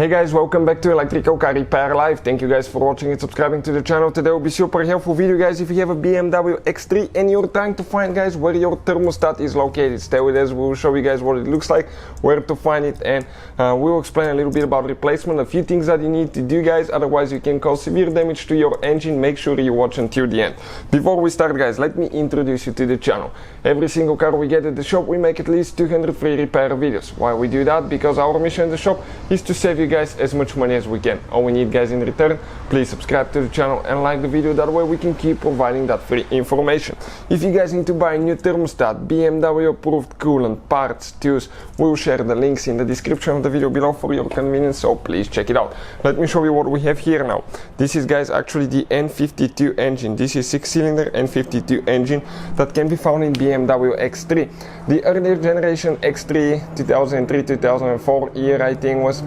Hey guys, welcome back to Electrical Car Repair Live. Thank you guys for watching and subscribing to the channel. Today will be super helpful video guys if you have a BMW X3 and you're trying to find guys where your thermostat is located. Stay with us, we'll show you guys what it looks like, where to find it, and we'll explain a little bit about replacement, a few things that you need to do guys, otherwise you can cause severe damage to your engine. Make sure you watch until the end. Before we start guys, let me introduce you to the channel. Every single car we get at the shop, we make at least 200 free repair videos. Why we do that? Because our mission in the shop is to save you guys as much money as we can. All we need guys in return, please subscribe to the channel and like the video, that way we can keep providing that free information. If you guys need to buy a new thermostat, BMW approved coolant, parts, tools, we'll share the links in the description of the video below for your convenience, so please check it out. Let me show you what we have here now. This is guys actually the N52 engine. This is 6-cylinder N52 engine that can be found in BMW X3. The earlier generation X3 2003-2004 year I think was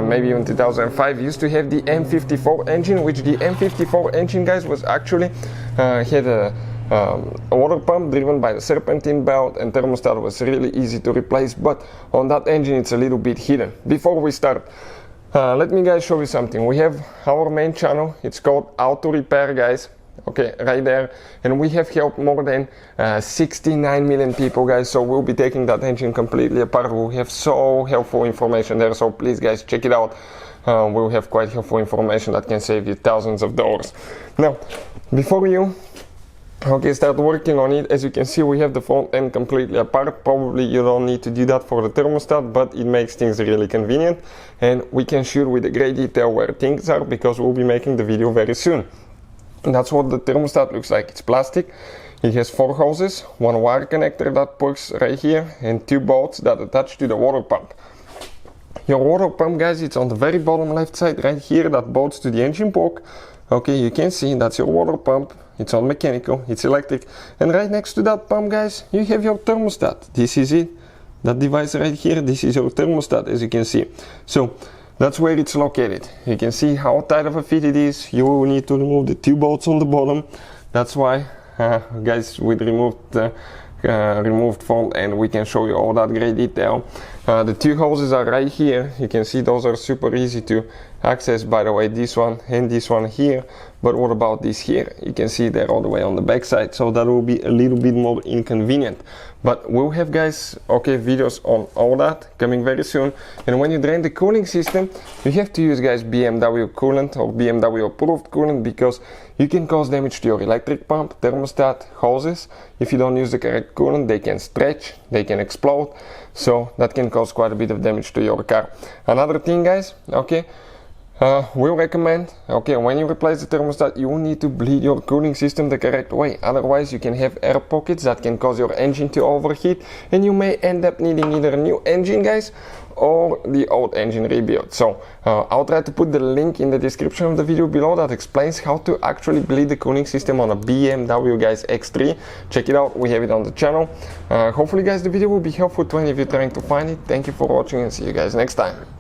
maybe even 2005 used to have the M54 engine, which the M54 engine guys was actually had a water pump driven by the serpentine belt, and thermostat was really easy to replace, but on that engine it's a little bit hidden. Before we start, let me guys show you something. We have our main channel, it's called Auto Repair guys. Okay, right there, and we have helped more than 69 million people guys, so we'll be taking that engine completely apart. We'll have so helpful information there, so please guys check it out. We'll have quite helpful information that can save you thousands of dollars. Now before you start working on it, as you can see we have the front end completely apart. Probably you don't need to do that for the thermostat, but it makes things really convenient, and we can show with a great detail where things are because we'll be making the video very soon. That's what the thermostat looks like. It's plastic. It has 4 hoses, 1 wire connector that plugs right here, and 2 bolts that attach to the water pump. Your water pump guys, it's on the very bottom left side right here, that bolts to the engine block. Okay, you can see that's your water pump. It's on mechanical, it's electric, and right next to that pump guys, you have your thermostat. This is it. That device right here, this is your thermostat, as you can see. So that's where it's located. You can see how tight of a fit it is. You will need to remove the 2 bolts on the bottom. That's why guys, with removed front end, we can show you all that great detail. The 2 hoses are right here. You can see those are super easy to access, by the way, this one and this one here. But what about this here? You can see they're all the way on the back side, so that will be a little bit more inconvenient. But we'll have guys, videos on all that coming very soon. And when you drain the cooling system, you have to use guys BMW coolant or BMW approved coolant, because you can cause damage to your electric pump, thermostat, hoses. If you don't use the correct coolant, they can stretch, they can explode, so that can cause quite a bit of damage to your car. Another thing guys, we'll recommend, when you replace the thermostat, you will need to bleed your cooling system the correct way. Otherwise you can have air pockets that can cause your engine to overheat, and you may end up needing either a new engine guys or the old engine rebuild. So I'll try to put the link in the description of the video below that explains how to actually bleed the cooling system on a BMW guys X3. Check it out, we have it on the channel. Hopefully guys the video will be helpful to any of you trying to find it. Thank you for watching and see you guys next time.